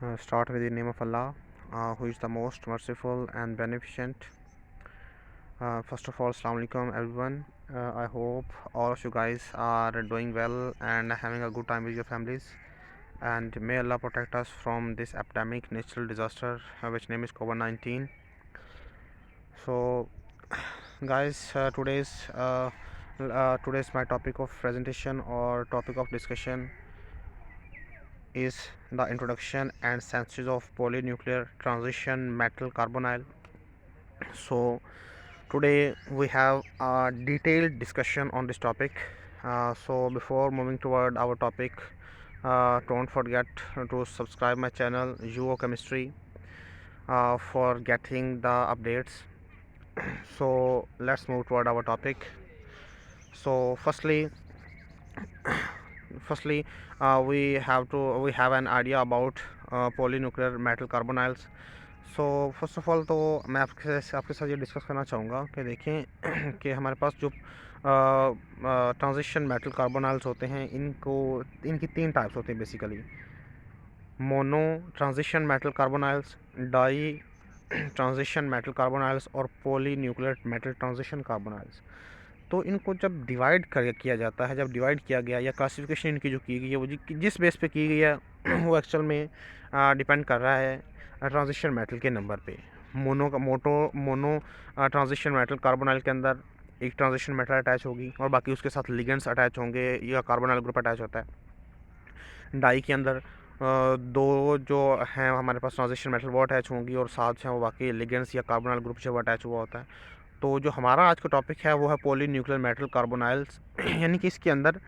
Start with the name of Allah, who is the most merciful and beneficent. First of all, Assalamu alaikum everyone. I hope all of you guys are doing well and having a good time with your families. And may Allah protect us from this epidemic natural disaster, which name is COVID-19. So, guys, today's my topic of presentation or topic of discussion is the introduction and synthesis of polynuclear transition metal carbonyl. So today we have a detailed discussion on this topic. So before moving toward our topic, don't forget to subscribe my channel Chemistry for getting the updates. So let's move toward our topic. So firstly we have an idea about polynuclear metal carbonyls. So first of all तो मैं आपके साथ ये discuss करना चाहूँगा कि देखें कि हमारे पास जो ट्रांजिशन मेटल कार्बोनाइल्स होते हैं इनकी 3 टाइप्स होती हैं basically. Mono transition metal carbonyls, di transition metal carbonyls और poly nuclear metal transition carbonyls. तो इनको जब डिवाइड किया जाता है, जब डिवाइड किया गया या क्लासिफिकेशन इनकी जो की गई है वो जिस बेस पे की गई है वो एक्चुअल में डिपेंड कर रहा है ट्रांजिशन मेटल के नंबर पे। मोनो ट्रांजिशन मेटल कार्बोनाइल के अंदर एक ट्रांजिशन मेटल अटैच होगी और बाकी उसके साथ लिगेंड्स अटैच होंगे या कार्बोनाइल ग्रुप अटैच होता है। डाई के अंदर दो जो हैं हमारे पास ट्रांजिशन मेटल वो अटैच होंगी और साथ हैं वो बाकी लिगेंड्स या कार्बोनाइल ग्रुप जो अटैच हुआ होता है। तो जो हमारा आज का टॉपिक है वो है पॉलीन्यूक्लियर मेटल कार्बोनाइल्स, यानी कि इसके अंदर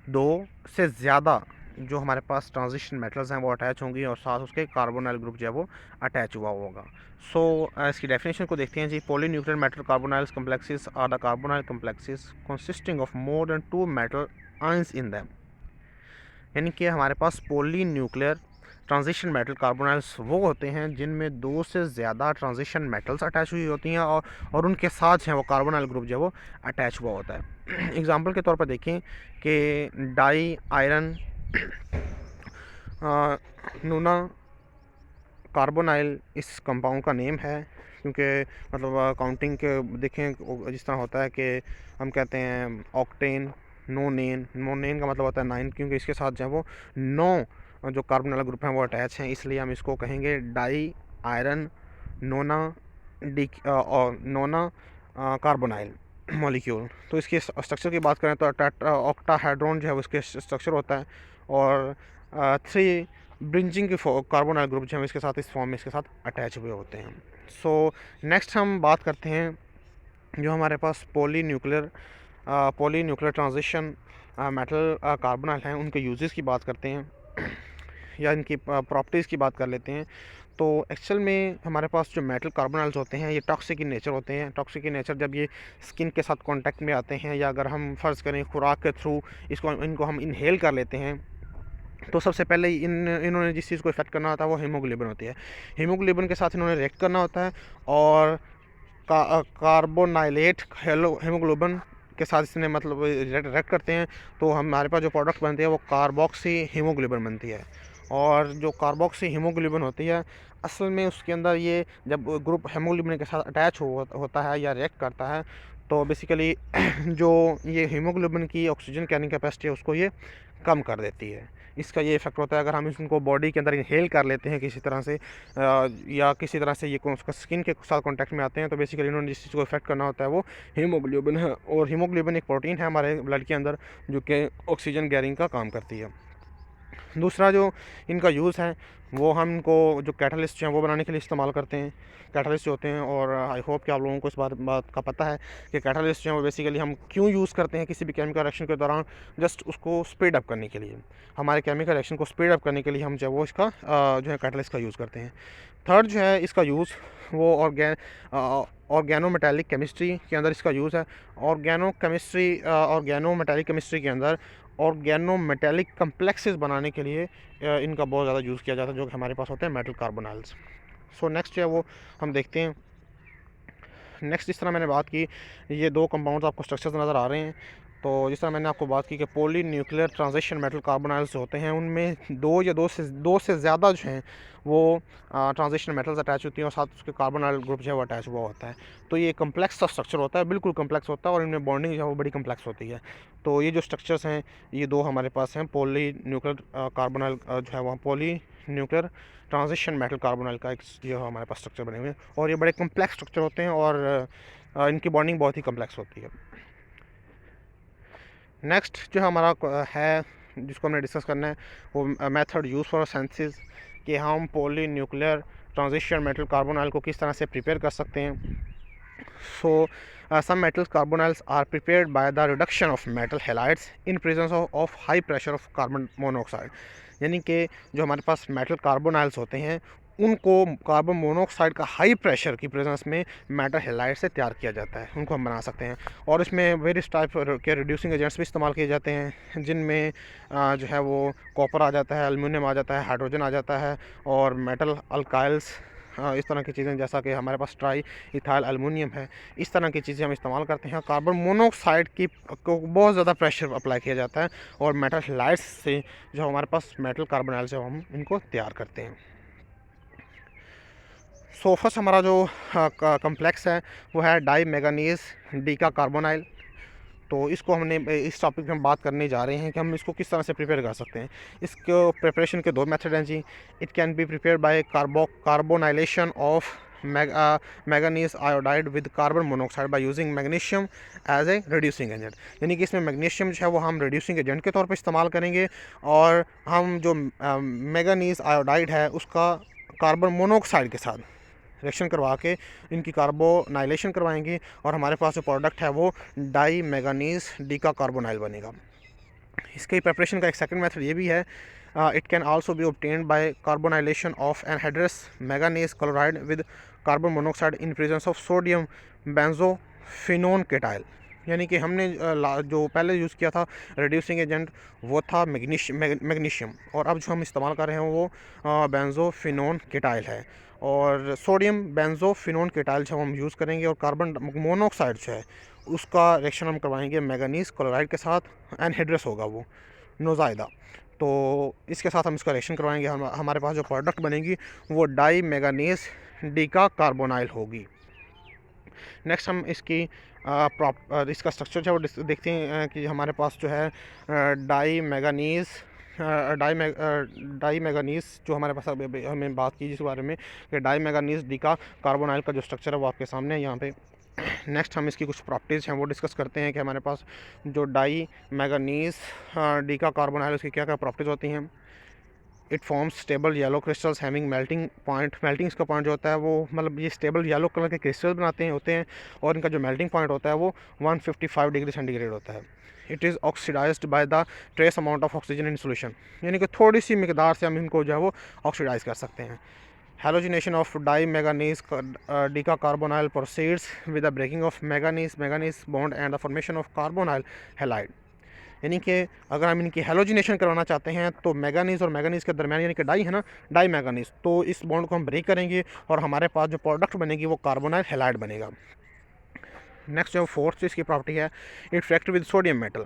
2 से ज़्यादा जो हमारे पास ट्रांजिशन मेटल्स हैं वो अटैच होंगी और साथ उसके कार्बोनाइल ग्रुप जो है वो अटैच हुआ होगा। सो इसकी डेफिनेशन को देखते हैं जी। Polynuclear metal carbonyls complexes are the carbonyl complexes consisting of more than 2 metal ions in them. यानी कि हमारे पास पॉलीन्यूक्लियर ट्रांजिशन मेटल कार्बोनाइल्स वो होते हैं जिनमें 2 से ज़्यादा ट्रांजिशन मेटल्स अटैच हुई होती हैं और उनके साथ हैं वो कार्बोनाइल ग्रुप जो है वो अटैच हुआ होता है। एग्जांपल के तौर पर देखें कि डाई आयरन नूना कार्बोनाइल इस कंपाउंड का नेम है, क्योंकि मतलब काउंटिंग के देखें जिस तरह होता है कि हम कहते हैं ऑक्टेन, नोनेन का मतलब होता है 9, क्योंकि इसके साथ जो है वो 9 जो कार्बोनाइल ग्रुप हैं वो अटैच हैं, इसलिए हम इसको कहेंगे डाई आयरन नोना कार्बोनाइल मॉलिक्यूल। तो इसके स्ट्रक्चर की बात करें तो ऑक्टाहेड्रॉन जो है उसके स्ट्रक्चर होता है और 3 ब्रिंजिंग के कार्बोनाइल ग्रुप जो है इसके साथ इस फॉर्म में इसके साथ अटैच हुए होते हैं। सो नेक्स्ट हम बात करते हैं जो हमारे पास पॉलीन्यूक्लियर ट्रांजिशन मेटल कार्बोनाइल हैं उनके यूजेस की बात करते हैं या इनकी प्रॉपर्टीज़ की बात कर लेते हैं। तो एक्चुअल में हमारे पास जो मेटल कार्बोनाइल्स होते हैं ये टॉक्सिक इन नेचर होते हैं। टॉक्सिक इन नेचर जब ये स्किन के साथ कांटेक्ट में आते हैं या अगर हम फ़र्ज़ करें खुराक के थ्रू इनको हम इनहेल कर लेते हैं तो सबसे पहले इन्होंने जिस चीज़ को इफेक्ट करना होता है वो हीमोग्लोबिन होती है। हीमोग्लोबिन के साथ इन्होंने रिएक्ट करना होता है और कार्बोनाइलेट हीमोग्लोबिन के साथ इसने मतलब रिएक्ट करते हैं तो हमारे पास जो प्रोडक्ट बनती है वो कार्बोक्सी हीमोग्लोबिन बनती है। और जो कार्बोक्सी हीमोग्लोबिन होती है असल में उसके अंदर ये जब ग्रुप हीमोग्लोबिन के साथ अटैच होता है या रिएक्ट करता है तो बेसिकली जो ये हीमोग्लोबिन की ऑक्सीजन कैरिंग कैपेसिटी है उसको ये कम कर देती है। इसका ये इफेक्ट होता है अगर हम इसको बॉडी के अंदर इनहेल कर लेते हैं किसी तरह से या किसी तरह से ये उसका स्किन के साथ कांटेक्ट में आते हैं तो बेसिकली इन्होंने जिस चीज़ को इफेक्ट करना होता है वो हीमोग्लोबिन है। और हीमोग्लोबिन एक प्रोटीन है हमारे ब्लड के अंदर जो कि ऑक्सीजन कैरिंग का काम करती है। दूसरा जो इनका यूज़ है वो हम इनको जो कैटलिस्ट हैं वो बनाने के लिए इस्तेमाल करते हैं। कैटलिस्ट जो होते हैं और आई होप कि आप लोगों को इस बात का पता है कि कैटलिस्ट जो है वो बेसिकली हम क्यों यूज़ करते हैं किसी भी केमिकल रिएक्शन के दौरान, जस्ट उसको स्पीड अप करने के लिए। हमारे केमिकल रिएक्शन को स्पीड अप करने के लिए हम जो है वो इसका जो है कैटलिस्ट का यूज़ करते हैं। थर्ड जो है इसका यूज़ वो ऑर्गेनो मेटालिक केमिस्ट्री के अंदर इसका यूज़ है। ऑर्गेनो मेटालिक केमिस्ट्री के अंदर ऑर्गेनो मेटालिक कम्प्लेक्सेस बनाने के लिए इनका बहुत ज़्यादा यूज़ किया जाता है जो कि हमारे पास होते हैं मेटल कार्बोनाइल्स। सो नेक्स्ट जो है वो हम देखते हैं। नेक्स्ट जिस तरह मैंने बात की ये 2 कंपाउंड्स आपको स्ट्रक्चर्स नज़र आ रहे हैं तो जिस तरह मैंने आपको बात की कि पॉलीन्यूक्लियर ट्रांजिशन मेटल कार्बोनाइल्स होते हैं, उनमें दो से ज़्यादा जो हैं वो ट्रांजिशन मेटल्स अटैच होती हैं और साथ उसके कार्बोनाइल ग्रुप जो है वो अटैच हुआ होता है। तो ये कम्प्लेक्स सा स्ट्रक्चर होता है, बिल्कुल कम्प्लेक्स होता है, और इनमें बॉन्डिंग जो है वो बड़ी कम्प्लेक्स होती है। तो ये जो स्ट्रक्चर्स हैं, ये दो हमारे पास हैं, पॉलीन्यूक्लियर कार्बोनाइल जो है वहाँ पॉलीन्यूक्लियर ट्रांजिशन मेटल कार्बोनाइल का एक जो हमारे पास स्ट्रक्चर बने हुए हैं, और ये बड़े कम्प्लेक्स स्ट्रक्चर होते हैं और इनकी बॉन्डिंग बहुत ही कम्प्लेक्स होती है। नेक्स्ट जो हमारा है जिसको हमने डिस्कस करना है, वो मेथड यूज़ फॉर सिंथेसिस, कि हम पॉलीन्यूक्लियर ट्रांजिशन मेटल कार्बोनाइल को किस तरह से प्रिपेयर कर सकते हैं। So, some metals carbonyls are prepared by the reduction of metal halides in presence of high pressure of carbon monoxide। यानी कि जो हमारे पास मेटल कार्बोनाइल्स होते हैं, उनको कार्बन मोनोऑक्साइड का हाई प्रेशर की प्रेजेंस में मेटल हेलाइड से तैयार किया जाता है, उनको हम बना सकते हैं। और इसमें वेरियस टाइप के रिड्यूसिंग एजेंट्स भी इस्तेमाल किए जाते हैं, जिनमें जो है वो कॉपर आ जाता है, एल्युमिनियम आ जाता है, हाइड्रोजन आ जाता है, और मेटल अल्काइल्स, इस तरह की चीज़ें, जैसा कि हमारे पास ट्राई इथाइल एल्युमिनियम है, इस तरह की चीज़ें हम इस्तेमाल करते हैं। कार्बन मोनोऑक्साइड की को बहुत ज़्यादा प्रेशर अप्लाई किया जाता है, और मेटल हेलाइड्स से जो हमारे पास मेटल कार्बोनाइल जो हम इनको तैयार करते हैं। सो फर्स्ट हमारा जो कम्प्लेक्स है वो है डाई मैंगनीज डीका कार्बोनाइल। तो इसको हमने इस टॉपिक में हम बात करने जा रहे हैं कि हम इसको किस तरह से प्रिपेयर कर सकते हैं। इसको प्रिपरेशन के दो मेथड हैं जी। It can be prepare by carbonylation of manganese iodide with carbon monoxide by using magnesium as a reducing agent. यानी कि इसमें मैग्नीशियम जो है वो हम रिड्यूसिंग एजेंट के तौर पर इस्तेमाल करेंगे, और हम जो मैंगनीज आयोडाइड है उसका कार्बन मोनोऑक्साइड के साथ रिएक्शन करवा के इनकी कार्बोनाइलेशन करवाएंगे, और हमारे पास जो प्रोडक्ट है वो डाई मैंगनीज डीका कार्बोनाइल बनेगा। इसके प्रिपरेशन का एक सेकंड मेथड ये भी है, it can also be obtained by carbonylation of anhydrous manganese chloride with carbon monoxide in presence of sodium benzophenone ketyl. यानी कि हमने जो पहले यूज़ किया था रिड्यूसिंग एजेंट वो था मैग्नीशियम, और अब जो हम इस्तेमाल कर रहे हैं वो बेंजोफिनोन केटाइल है, और सोडियम बेंजोफिनोन केटाइल जो हम यूज़ करेंगे, और कार्बन मोनोऑक्साइड जो है उसका रिएक्शन हम करवाएंगे मैंगनीज क्लोराइड के साथ, एनहाइड्रस होगा वो नोज़ाइदा। तो इसके साथ हम इसका रिएक्शन करवाएंगे, हमारे पास जो प्रोडक्ट बनेगी वो डाई मैंगनीज डीका कार्बोनाइल होगी। नेक्स्ट हम इसका स्ट्रक्चर जो है वो देखते हैं कि हमारे पास जो है डाई मैंगनीज जो हमारे पास हमें बात की जिस बारे में कि डाई मैंगनीज डीका कार्बोनाइल का जो स्ट्रक्चर है वो आपके सामने है यहाँ पे। नेक्स्ट हम इसकी कुछ प्रॉपर्टीज़ हैं वो डिस्कस करते हैं कि हमारे पास जो डाई मैंगनीज डीका कार्बोनाइल उसकी क्या क्या प्रॉपर्टीज़ होती हैं। It forms stable yellow crystals having melting point. Melting इसका पॉइंट जो होता है वो मतलब ये स्टेबल येलो कलर के क्रिस्टल होते हैं, और इनका जो मेल्टिंग पॉइंट होता है वो 155 डिग्री सेंटीग्रेड होता है। It is oxidised by the trace amount of oxygen in solution. यानी कि थोड़ी सी मिकदार से हम इनको जो है वो ऑक्सीडाइज कर सकते हैं। Halogenation of dimanganese deca-carbonyl proceeds with the breaking of manganese bond and the formation of carbonyl halide। यानी कि अगर हम इनकी हेलोजिनेशन करवाना चाहते हैं तो मैंगनीज और मैंगनीज के दरमियान यानी कि डाई है ना, डाई मैंगनीज, तो इस बॉन्ड को हम ब्रेक करेंगे और हमारे पास जो प्रोडक्ट बनेगी वो कार्बोनाइल हैलाइड बनेगा। नेक्स्ट जो फोर्थ इसकी प्रॉपर्टी है, it react with sodium metal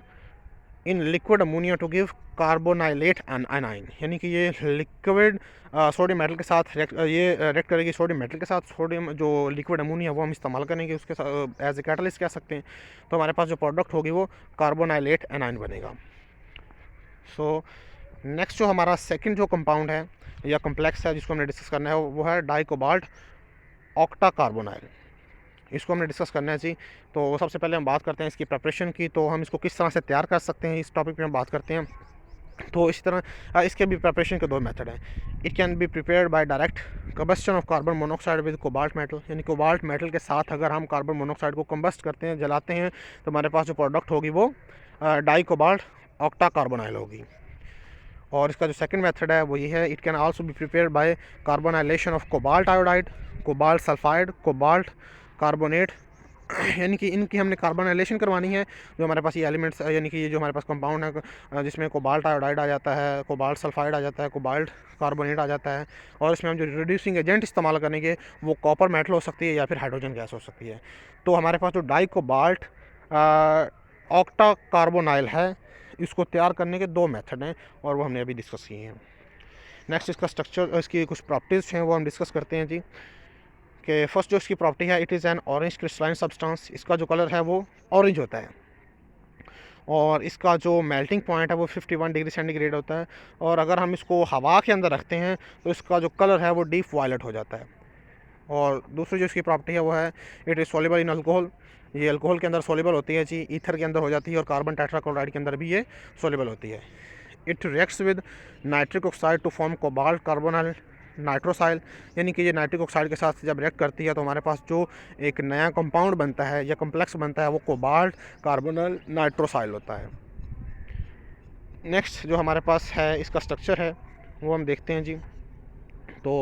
in liquid ammonia to give carbonylate anion. यानी कि ये लिक्विड सोडियम मेटल के साथ रिएक्ट करेगी सोडियम मेटल के साथ। सोडियम जो लिक्विड अमोनिया वो हम इस्तेमाल करेंगे उसके साथ एज ए कैटलिस्ट कह सकते हैं, तो हमारे पास जो प्रोडक्ट होगी वो कार्बोनाइलेट एनाइन बनेगा। सो नेक्स्ट जो हमारा सेकंड जो कंपाउंड है या कम्प्लेक्स है जिसको हमने डिस्कस करना है वो है डाई कोबाल्ट ऑक्टा-कार्बोनाइल। इसको हमने डिस्कस करना है जी। तो सबसे पहले हम बात करते हैं इसकी प्रिपरेशन की, तो हम इसको किस तरह से तैयार कर सकते हैं इस टॉपिक पे हम बात करते हैं। तो इसी तरह इसके भी प्रिपरेशन के दो मेथड हैं। It can be prepared by direct combustion of carbon monoxide with cobalt metal. यानी कोबाल्ट मेटल के साथ अगर हम कार्बन मोनोऑक्साइड को कंबस्ट करते हैं, जलाते हैं, तो हमारे पास जो प्रोडक्ट होगी वो डाई कोबाल्ट ऑक्टा कार्बोनाइल होगी। और इसका जो सेकंड मेथड है वो ये है, it can also be prepared by carbonylation of cobalt iodide, cobalt sulphide, cobalt carbonate. यानी कि इनकी हमने कार्बोनाइलेशन करवानी है। जो हमारे पास ये एलिमेंट्स यानी कि ये जो हमारे पास कंपाउंड है जिसमें कोबाल्ट आयोडाइड आ जाता है, कोबाल्ट सल्फाइड आ जाता है, कोबाल्ट कार्बोनेट आ जाता है, और इसमें हम जो रिड्यूसिंग एजेंट इस्तेमाल करेंगे वो कॉपर मेटल हो सकती है या फिर हाइड्रोजन गैस हो सकती है। तो हमारे पास जो डाई कोबाल्ट ऑक्टा कार्बोनाइल है। इसको तैयार करने के 2 मेथड हैं और वो हमने अभी डिस्कस किए हैं। नेक्स्ट इसका स्ट्रक्चर, इसकी कुछ प्रॉपर्टीज़ हैं वो हम डिस्कस करते हैं जी। कि फर्स्ट जो इसकी प्रॉपर्टी है, it is an orange crystalline substance. इसका जो कलर है वो ऑरेंज होता है और इसका जो मेल्टिंग पॉइंट है वो 51 डिग्री सेंटीग्रेड होता है। और अगर हम इसको हवा के अंदर रखते हैं तो इसका जो कलर है वो डीप वायलेट हो जाता है। और दूसरी जो इसकी प्रॉपर्टी है वो है, it is soluble in alcohol. ये अल्कोहल के अंदर सॉल्युबल होती है जी, ईथर के अंदर हो जाती है और कार्बन टेट्राक्लोराइड के अंदर भी ये सॉल्युबल होती है। It reacts with nitric oxide to form cobalt carbonyl nitrosyl. यानी कि ये नाइट्रिक ऑक्साइड के साथ जब रिएक्ट करती है तो हमारे पास जो एक नया कंपाउंड बनता है या कम्प्लेक्स बनता है वो कोबाल्ट कार्बोनाइल नाइट्रोसाइल होता है। नेक्स्ट जो हमारे पास है इसका स्ट्रक्चर है वो हम देखते हैं जी। तो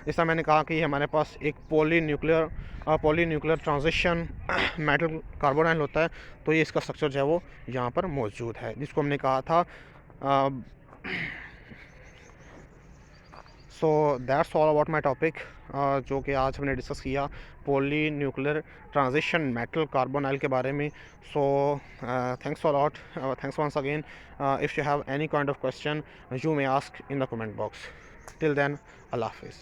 जैसा मैंने कहा कि हमारे पास एक पॉलीन्यूक्लियर ट्रांजिशन मेटल कार्बोनाइल होता है। तो ये इसका स्ट्रक्चर जो है वो यहाँ पर मौजूद है, जिसको हमने कहा था। So that's all about my topic, जो कि आज हमने डिस्कस किया पॉलीन्यूक्लियर ट्रांजिशन मेटल कार्बोनाइल के बारे में। So thanks a lot, thanks once again. If you have any kind of question, you may ask in the comment box. Till then, Allah Hafiz.